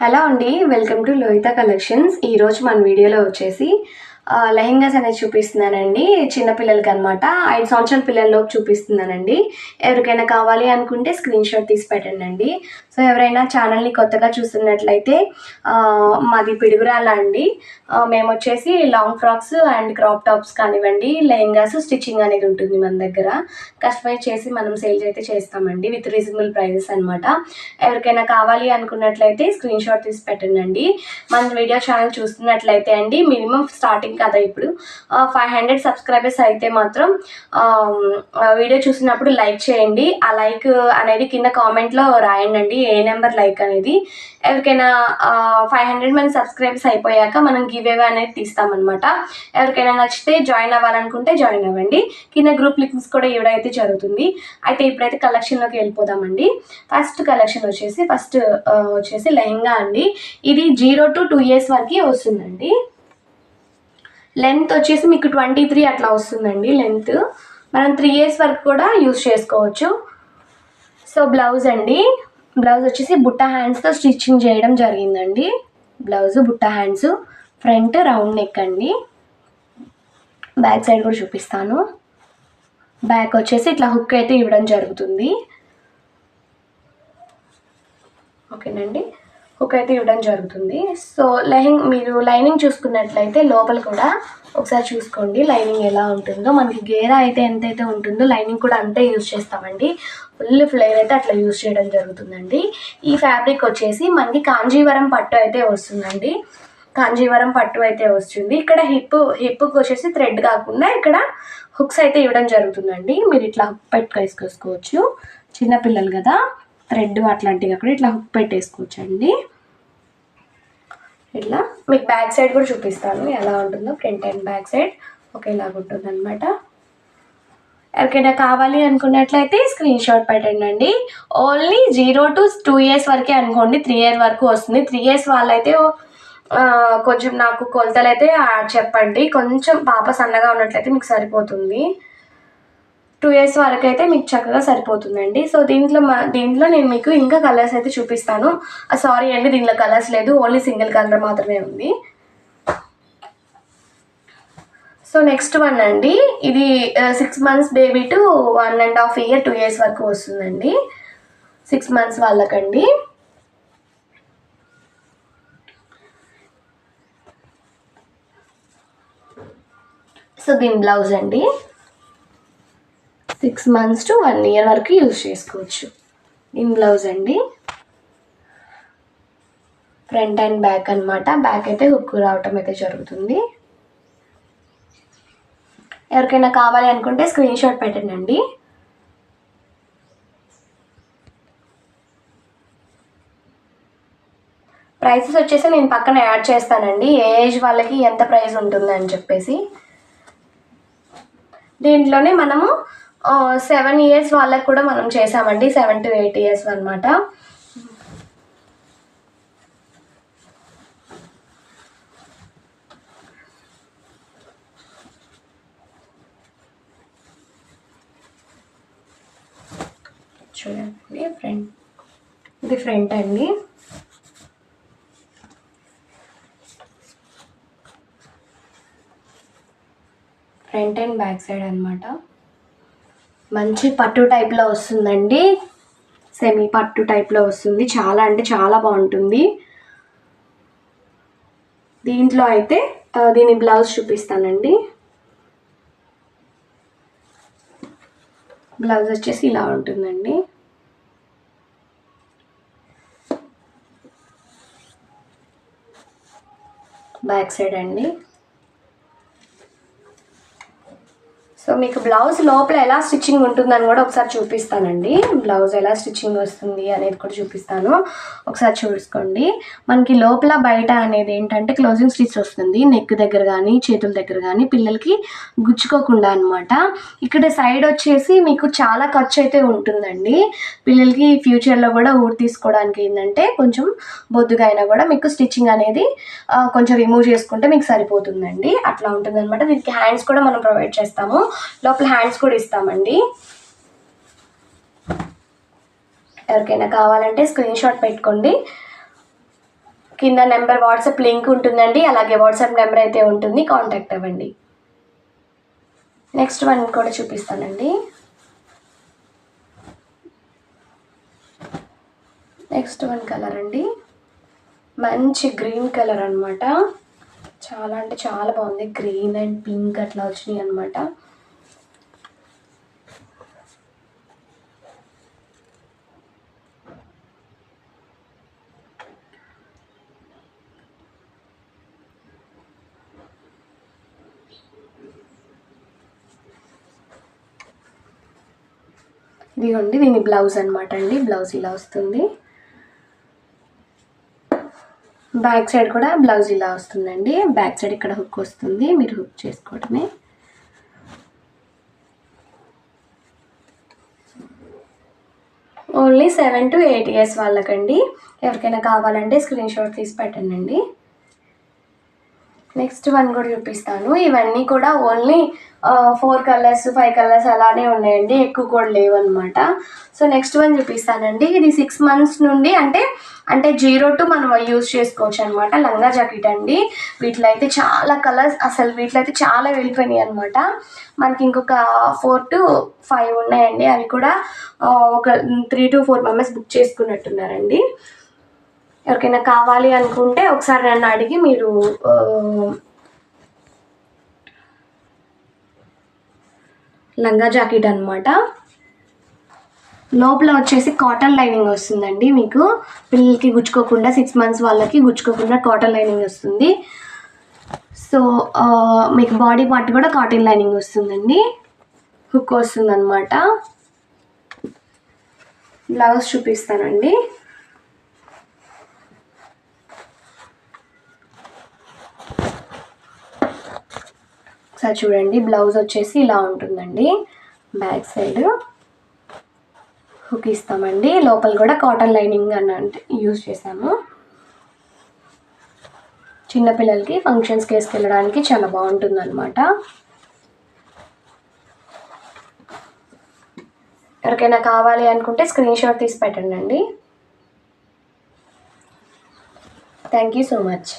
Hello అండి, welcome to Lohitha collections. ఈరోజు మన వీడియోలో వచ్చేసి లెహెంగాస్ అనేది చూపిస్తున్నానండి. చిన్నపిల్లలకి అనమాట, 5 సంవత్సరాల పిల్లల్లోకి చూపిస్తున్నానండి. ఎవరికైనా కావాలి అనుకుంటే స్క్రీన్ షాట్ తీసి పెట్టండి. సో ఎవరైనా ఛానల్ని కొత్తగా చూస్తున్నట్లయితే మాది పిడుగురాల అండి. మేము వచ్చేసి long frocks and crop tops కానివ్వండి, లెహెంగాస్ స్టిచ్చింగ్ అనేది ఉంటుంది మన దగ్గర. కస్టమైజ్ చేసి మనం సేల్స్ అయితే చేస్తామండి విత్ రీజనబుల్ ప్రైజెస్ అనమాట. ఎవరికైనా కావాలి అనుకున్నట్లయితే స్క్రీన్ షాట్ తీసి పెట్టండి. మన వీడియో ఛానల్ చూస్తున్నట్లయితే అండి, మినిమం స్టార్టింగ్ కదా ఇప్పుడు 500 సబ్స్క్రైబర్స్ అయితే మాత్రం వీడియో చూసినప్పుడు లైక్ చేయండి. ఆ లైక్ అనేది కింద కామెంట్లో రాయండి, ఏ నెంబర్ లైక్ అనేది. ఎవరికైనా 500 మంది సబ్స్క్రైబర్స్ అయిపోయాక మనం గివ్ అవే అనేది తీస్తామన్నమాట. ఎవరికైనా నచ్చితే జాయిన్ అవ్వాలనుకుంటే జాయిన్ అవ్వండి. కింద గ్రూప్ లింక్స్ కూడా ఇవ్వడం అయితే జరుగుతుంది. అయితే ఇప్పుడైతే కలెక్షన్లోకి వెళ్ళిపోదామండి. ఫస్ట్ కలెక్షన్ వచ్చేసి లెహెంగా అండి. ఇది 0 to 2 years వరకు వస్తుందండి. లెంత్ వచ్చేసి మీకు 23 అట్లా వస్తుందండి లెంత్. మనం 3 years వరకు కూడా యూజ్ చేసుకోవచ్చు. సో బ్లౌజ్ అండి, బ్లౌజ్ వచ్చేసి బుట్ట హ్యాండ్స్తో స్టిచ్చింగ్ చేయడం జరిగిందండి. బ్లౌజ్ బుట్ట హ్యాండ్స్, ఫ్రంట్ రౌండ్ నెక్ అండి. బ్యాక్ సైడ్ కూడా చూపిస్తాను. బ్యాక్ వచ్చేసి ఇట్లా హుక్ అయితే ఇవ్వడం జరుగుతుంది. ఓకేనండి, హుక్ అయితే ఇవ్వడం జరుగుతుంది. సో మీరు లైనింగ్ చూసుకున్నట్లయితే లోపల కూడా ఒకసారి చూసుకోండి లైనింగ్ ఎలా ఉంటుందో. మనకి గేరా అయితే ఎంతైతే ఉంటుందో లైనింగ్ కూడా అంతే యూజ్ చేస్తామండి. ఫుల్ ఫ్లేర్ అయితే అట్లా యూజ్ చేయడం జరుగుతుందండి. ఈ ఫ్యాబ్రిక్ వచ్చేసి మనకి కాంజీవరం పట్టు అయితే వస్తుందండి. కాంజీవరం పట్టు అయితే వస్తుంది. ఇక్కడ హిప్కి వచ్చేసి థ్రెడ్ కాకుండా ఇక్కడ హుక్స్ అయితే ఇవ్వడం జరుగుతుందండి. మీరు ఇట్లా హుక్ పెట్టేసుకోవచ్చు. చిన్నపిల్లలు కదా, థ్రెడ్ అట్లాంటివి అక్కడ ఇట్లా హుక్ పెట్టేసుకోవచ్చు అండి. ఇట్లా మీకు బ్యాక్ సైడ్ కూడా చూపిస్తాను ఎలా ఉంటుందో. ఫ్రంట్ అండ్ బ్యాక్ సైడ్ ఒకేలాగా ఉంటుంది అనమాట. ఎవరికైనా కావాలి అనుకున్నట్లయితే స్క్రీన్ షాట్ పెట్టండి. ఓన్లీ 0 to 2 years వరకే అనుకోండి. 3 years వరకు వస్తుంది. 3 years వాళ్ళైతే కొంచెం నాకు కొలతలు అయితే చెప్పండి. కొంచెం పాప సన్నగా ఉన్నట్లయితే మీకు సరిపోతుంది. 2 years వరకు అయితే మీకు చక్కగా సరిపోతుందండి. సో దీంట్లో నేను మీకు ఇంకా కలర్స్ అయితే చూపిస్తాను. సారీ అండి, దీంట్లో కలర్స్ లేదు, ఓన్లీ సింగిల్ కలర్ మాత్రమే ఉంది. సో నెక్స్ట్ వన్ అండి, ఇది 6 months baby to 1.5 year 2 years వరకు వస్తుందండి. 6 months వాళ్ళకండి. సో దీని బ్లౌజ్ అండి, 6 months to 1 year వరకు యూజ్ చేసుకోవచ్చు. దీని బ్లౌజ్ అండి, ఫ్రంట్ అండ్ బ్యాక్ అనమాట. బ్యాక్ అయితే హుక్ రావటం అయితే జరుగుతుంది. ఎవరికైనా కావాలి అనుకుంటే స్క్రీన్ షాట్ పెట్టండి. ప్రైసెస్ వచ్చేసి నేను పక్కన యాడ్ చేస్తానండి, ఏ ఏజ్ వాళ్ళకి ఎంత ప్రైస్ ఉంటుంది అని చెప్పేసి. దీంట్లోనే మనము 7 years వాళ్ళకి కూడా మనం చేసామండి, 7 to 8 years అనమాట. చూడండి ఫ్రంట్, ఇది ఫ్రంట్ అండి. ఫ్రంట్ అండ్ బ్యాక్ సైడ్ అనమాట. మంచి పట్టు టైప్లో వస్తుందండి, సెమీ పట్టు టైప్లో వస్తుంది. చాలా అంటే చాలా బాగుంటుంది. దీంట్లో అయితే దీని బ్లౌజ్ చూపిస్తానండి. బ్లౌజ్ వచ్చేసి ఇలా ఉంటుందండి. బ్యాక్ సైడ్ అండి. సో మీకు బ్లౌజ్ లోపల ఎలా స్టిచ్చింగ్ ఉంటుందని కూడా ఒకసారి చూపిస్తానండి. బ్లౌజ్ ఎలా స్టిచ్చింగ్ వస్తుంది అనేది కూడా చూపిస్తాను, ఒకసారి చూసుకోండి. మనకి లోపల బయట అనేది ఏంటంటే క్లోజింగ్ స్టిచ్ వస్తుంది. నెక్ దగ్గర కానీ చేతుల దగ్గర కానీ పిల్లలకి గుచ్చుకోకుండా అనమాట. ఇక్కడ సైడ్ వచ్చేసి మీకు చాలా ఖర్చు అయితే ఉంటుందండి. పిల్లలకి ఫ్యూచర్లో కూడా ఊరు తీసుకోవడానికి ఏంటంటే కొంచెం బొద్దుగా అయినా కూడా మీకు స్టిచ్చింగ్ అనేది కొంచెం రిమూవ్ చేసుకుంటే మీకు సరిపోతుందండి. అట్లా ఉంటుంది అనమాట. దీనికి హ్యాండ్స్ కూడా మనం ప్రొవైడ్ చేస్తాము, లోపల హ్యాండ్స్ కూడా ఇస్తామండి. ఎవరికైనా కావాలంటే స్క్రీన్ షాట్ పెట్టుకోండి. కింద నెంబర్ వాట్సాప్ లింక్ ఉంటుందండి, అలాగే వాట్సాప్ నెంబర్ అయితే ఉంటుంది, కాంటాక్ట్ అవ్వండి. నెక్స్ట్ వన్ కూడా చూపిస్తానండి. నెక్స్ట్ వన్ కలర్ అండి, మంచి గ్రీన్ కలర్ అనమాట. చాలా అంటే చాలా బాగుంది. గ్రీన్ అండ్ పింక్ అట్లా వచ్చినాయి అనమాట. ఇదిగోండి దీని బ్లౌజ్ అనమాట అండి. బ్లౌజ్ ఇలా వస్తుంది. బ్యాక్ సైడ్ కూడా బ్లౌజ్ ఇలా వస్తుందండి. బ్యాక్ సైడ్ ఇక్కడ హుక్ వస్తుంది, మీరు హుక్ చేసుకోవడమే. Only 7 to 8 years వాళ్ళకండి. ఎవరికైనా కావాలంటే స్క్రీన్ షాట్ తీసి పెట్టండి. నెక్స్ట్ వన్ కూడా చూపిస్తాను. ఇవన్నీ కూడా ఓన్లీ 4 కలర్స్ 5 కలర్స్ అలానే ఉన్నాయండి, ఎక్కువ కూడా లేవు అనమాట. సో నెక్స్ట్ వన్ చూపిస్తానండి. ఇది 6 months నుండి అంటే 0 to మనం యూజ్ చేసుకోవచ్చు అనమాట. లంగా జాకెట్ అండి. వీటిలో అయితే చాలా కలర్స్, అసలు వీటిలో అయితే చాలా వెళ్ళిపోయినాయి అనమాట. మనకి ఇంకొక 4 to 5 ఉన్నాయండి. అవి కూడా ఒక 3 to 4 members బుక్ చేసుకున్నట్టున్నారండి. ఎవరికైనా కావాలి అనుకుంటే ఒకసారి నన్ను అడిగి మీరు లంగా జాకెట్ అనమాట. లోపల వచ్చేసి కాటన్ లైనింగ్ వస్తుందండి. మీకు పిల్లలకి గుచ్చుకోకుండా 6 months వాళ్ళకి గుచ్చుకోకుండా కాటన్ లైనింగ్ వస్తుంది. సో మీకు బాడీ పార్ట్ కూడా కాటన్ లైనింగ్ వస్తుందండి, హుక్ వస్తుంది అనమాట. బ్లౌజ్ చూపిస్తానండి. ఒకసారి చూడండి. బ్లౌజ్ వచ్చేసి ఇలా ఉంటుందండి. బ్యాక్ సైడ్ హుక్ ఇస్తామండి. లోపల కూడా కాటన్ లైనింగ్ అంటే యూజ్ చేసాము. చిన్నపిల్లలకి ఫంక్షన్స్కి వేసుకెళ్ళడానికి చాలా బాగుంటుంది అనమాట. ఎవరికైనా కావాలి అనుకుంటే స్క్రీన్ షాట్ తీసి పెట్టండి. Thank you so much.